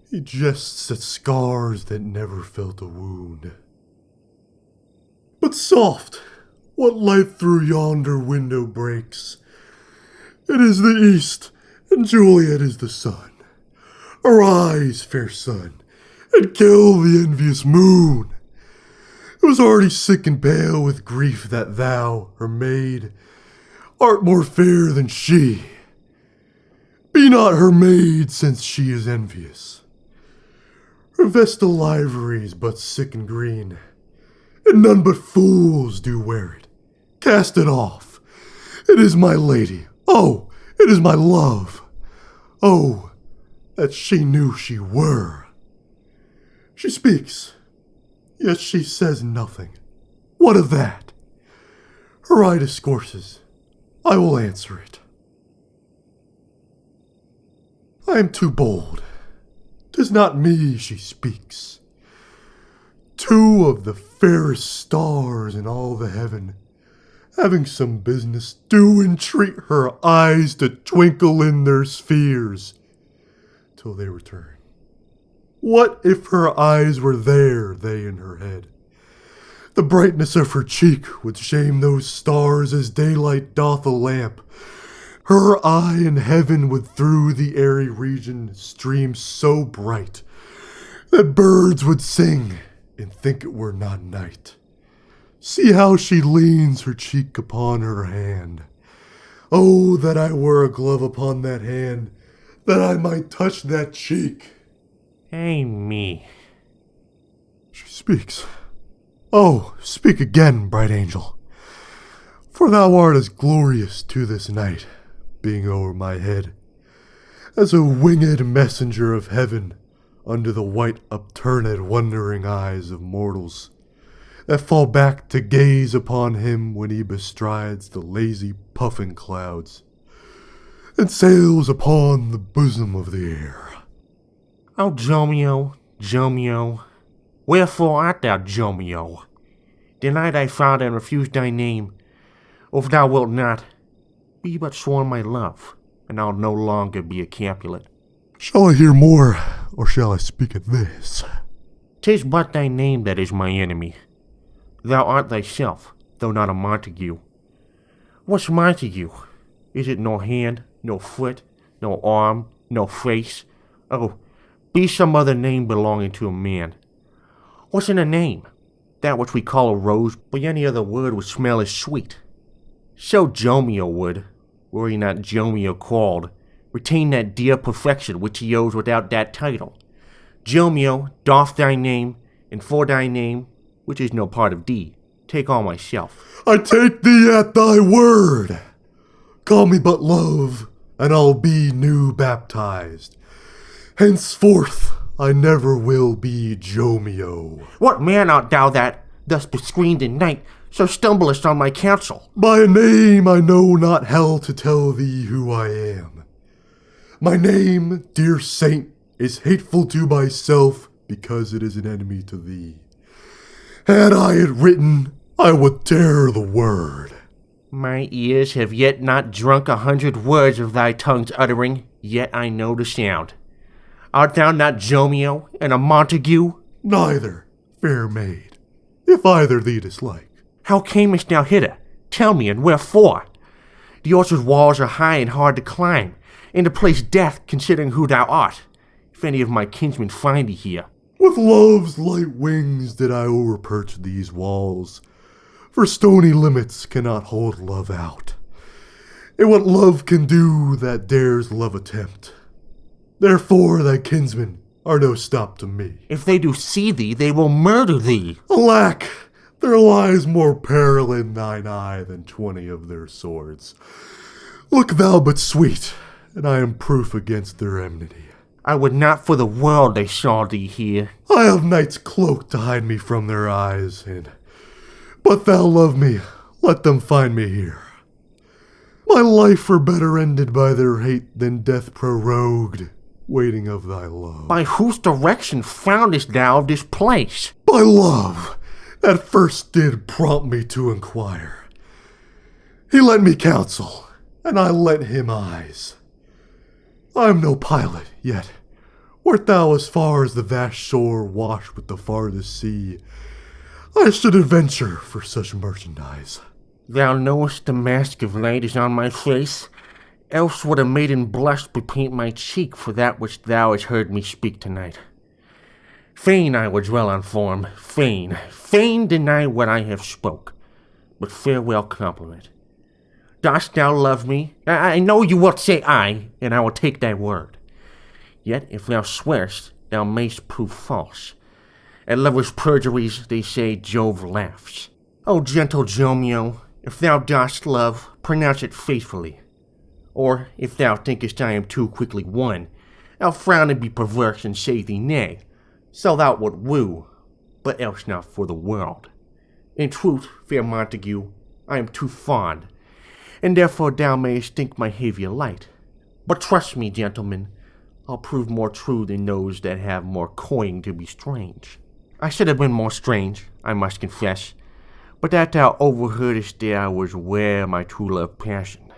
He jests at scars that never felt a wound. But soft, what light through yonder window breaks? It is the east, and Juliet is the sun. Arise, fair sun, and kill the envious moon. It was already sick and pale with grief that thou, her maid, art more fair than she. Be not her maid, since she is envious. Her vestal livery is but sick and green, and none but fools do wear it. Cast it off. It is my lady. Oh, it is my love. Oh, that she knew she were. She speaks, yet she says nothing. What of that? Her eye discourses. I will answer it. I am too bold. 'Tis not me she speaks. Two of the fairest stars in all the heaven, having some business, do entreat her eyes to twinkle in their spheres till they return. What if her eyes were there, they in her head? The brightness of her cheek would shame those stars as daylight doth a lamp. Her eye in heaven would through the airy region stream so bright that birds would sing and think it were not night. See how she leans her cheek upon her hand. Oh, that I were a glove upon that hand, that I might touch that cheek. Hey, me. She speaks. Oh, speak again, bright angel. For thou art as glorious to this night, being o'er my head, as a winged messenger of heaven under the white upturned wondering eyes of mortals, that fall back to gaze upon him when he bestrides the lazy puffing clouds, and sails upon the bosom of the air. Oh, Jomeo, Jomeo, wherefore art thou, Jomeo? Deny thy father and refuse thy name, or if thou wilt not, be but sworn my love, and I'll no longer be a Capulet. Shall I hear more, or shall I speak at this? 'Tis but thy name that is my enemy. Thou art thyself, though not a Montague. What's Montague? Is it no hand, no foot, no arm, no face? Oh, be some other name belonging to a man. What's in a name? That which we call a rose, but any other word would smell as sweet. So Jomeo would, were he not Jomeo called, retain that dear perfection which he owes without that title. Jomeo, doff thy name, and for thy name, which is no part of thee, take all myself. I take thee at thy word. Call me but love, and I'll be new baptized. Henceforth I never will be Jomeo. What man art thou that, thus bescreened in night, so stumblest on my counsel? By a name I know not how to tell thee who I am. My name, dear saint, is hateful to myself because it is an enemy to thee. Had I it written, I would tear the word. My ears have yet not drunk 100 words of thy tongue's uttering, yet I know the sound. Art thou not Jomeo and a Montague? Neither, fair maid, if either thee dislike. How camest thou hither? Tell me, and wherefore? The orchard's walls are high and hard to climb, and to place death, considering who thou art, if any of my kinsmen find thee here. With love's light wings did I overperch these walls, for stony limits cannot hold love out. And what love can do, that dares love attempt. Therefore thy kinsmen are no stop to me. If they do see thee, they will murder thee. Alack, there lies more peril in thine eye than 20 of their swords. Look thou but sweet, and I am proof against their enmity. I would not for the world they saw thee here. I have night's cloak to hide me from their eyes, and but thou love me, let them find me here. My life were better ended by their hate than death prorogued, waiting of thy love. By whose direction foundest thou this place? By love, that first did prompt me to inquire. He lent me counsel, and I lent him eyes. I am no pilot, yet Wert thou as far as the vast shore washed with the farthest sea, I should adventure for such merchandise. Thou knowest the mask of light is on my face, else would a maiden blush bepaint my cheek for that which thou hast heard me speak tonight. Fain I would dwell on form, fain deny what I have spoke, but farewell compliment. Dost thou love me? I know you wilt say aye, and I will take thy word. Yet if thou swearest, thou mayst prove false. At lovers' perjuries, they say Jove laughs. O gentle Romeo, if thou dost love, pronounce it faithfully. Or, if thou thinkest I am too quickly won, I'll frown and be perverse and say thee nay. So thou wilt woo, but else not for the world. In truth, fair Montague, I am too fond, and therefore thou mayest think my behavior light. But trust me, gentlemen, I'll prove more true than those that have more coin to be strange. I should have been more strange, I must confess, but that thou overheardest there I was aware of my true love passion.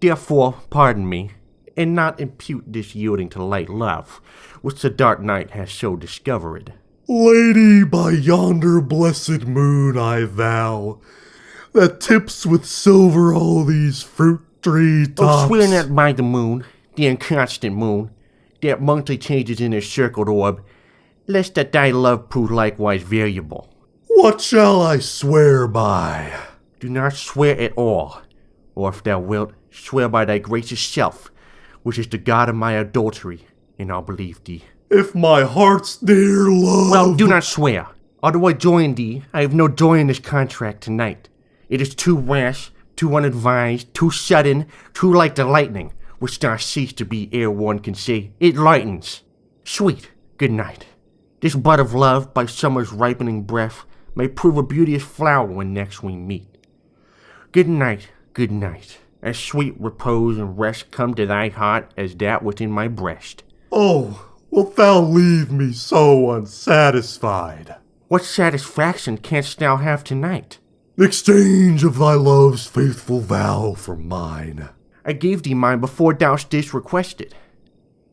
Therefore, pardon me, and not impute this yielding to light love, which the dark night has so discovered. Lady, by yonder blessed moon I vow, that tips with silver all these fruit tree tops. Oh, swear not by the moon, the inconstant moon, that monthly changes in her circled orb, lest that thy love prove likewise variable. What shall I swear by? Do not swear at all, or if thou wilt, swear by thy gracious self, which is the god of my adultery, and I'll believe thee. If my heart's dear love... Well, do not swear. Although I join thee, I have no joy in this contract tonight. It is too rash, too unadvised, too sudden, too like the lightning, which doth cease to be ere one can say, it lightens. Sweet, good night. This bud of love, by summer's ripening breath, may prove a beauteous flower when next we meet. Good night, as sweet repose and rest come to thy heart as that within my breast. Oh, wilt thou leave me so unsatisfied? What satisfaction canst thou have tonight? The exchange of thy love's faithful vow for mine. I gave thee mine before thou didst request it,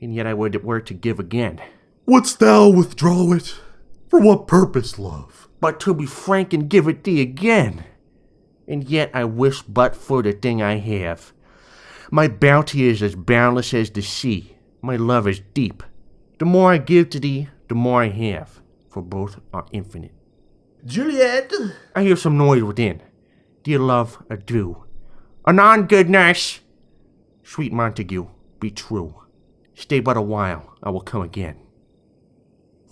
and yet I would it were to give again. Wouldst thou withdraw it? For what purpose, love? But to be frank and give it thee again. And yet I wish but for the thing I have. My bounty is as boundless as the sea. My love is deep. The more I give to thee, the more I have, for both are infinite. Juliet! I hear some noise within. Dear love, adieu. Anon, good nurse. Sweet Montague, be true. Stay but a while, I will come again.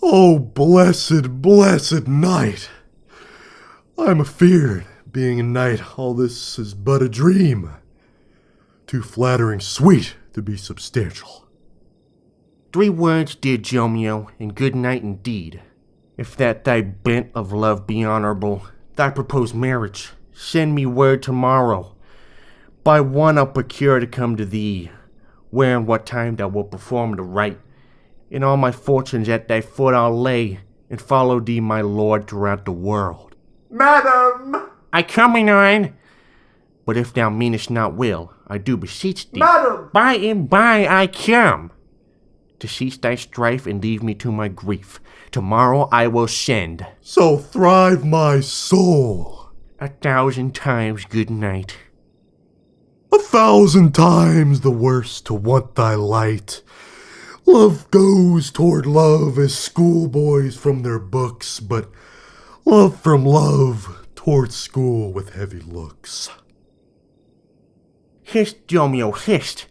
Oh, blessed, blessed night! I am afeard, being a knight, all this is but a dream. Too flattering sweet to be substantial. 3 words, dear Romeo, and good night indeed. If that thy bent of love be honorable, thy proposed marriage, send me word tomorrow. By one I'll procure to come to thee, where and what time thou wilt perform the rite. And all my fortunes at thy foot I'll lay, and follow thee, my lord, throughout the world. Madam! I come anon. But if thou meanest not will, I do beseech thee. Madam! By and by I come. To cease thy strife and leave me to my grief, tomorrow I will send. So thrive my soul. 1,000 times good night. 1,000 times the worse to want thy light. Love goes toward love as schoolboys from their books, but love from love toward school with heavy looks. Hist, Romeo, hist!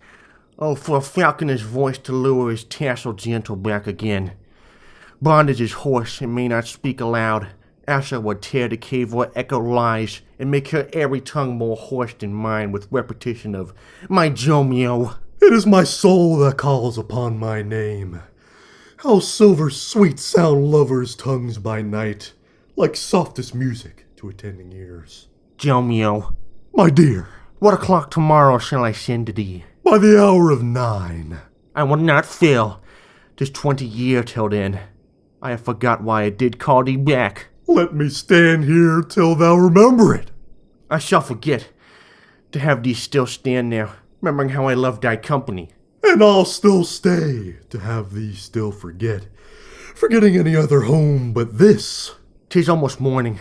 Oh, for a falconer's voice to lure his tasseled gentle back again. Bondage is hoarse and may not speak aloud, else I would tear the cave where echo lies, and make her airy tongue more hoarse than mine with repetition of my Romeo. It is my soul that calls upon my name. How silver sweet sound lovers' tongues by night, like softest music to attending ears. Romeo, My dear, what o'clock tomorrow shall I send to thee? by the hour of 9. I will not fail. 'Tis 20 year till then. I have forgot why I did call thee back. Let me stand here till thou remember it. I shall forget. To have thee still stand there, remembering how I loved thy company. And I'll still stay to have thee still forgetting any other home but this. 'Tis almost morning.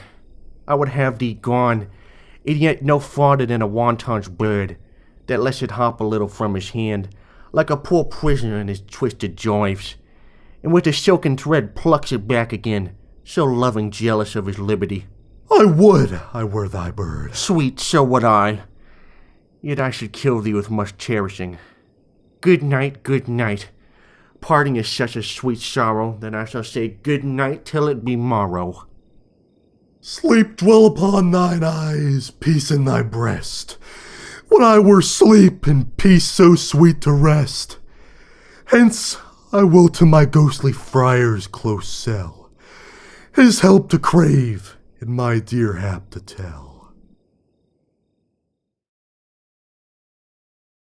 I would have thee gone, and yet no farther than a wanton's bird, that lets it hop a little from his hand, like a poor prisoner in his twisted gyves, and with a silken thread plucks it back again, so loving jealous of his liberty. I would I were thy bird. Sweet, so would I. Yet I should kill thee with much cherishing. Good night, good night. Parting is such a sweet sorrow that I shall say good night till it be morrow. Sleep dwell upon thine eyes, peace in thy breast. When I were sleep and peace so sweet to rest. Hence I will to my ghostly friar's close cell, his help to crave and my dear hap to tell.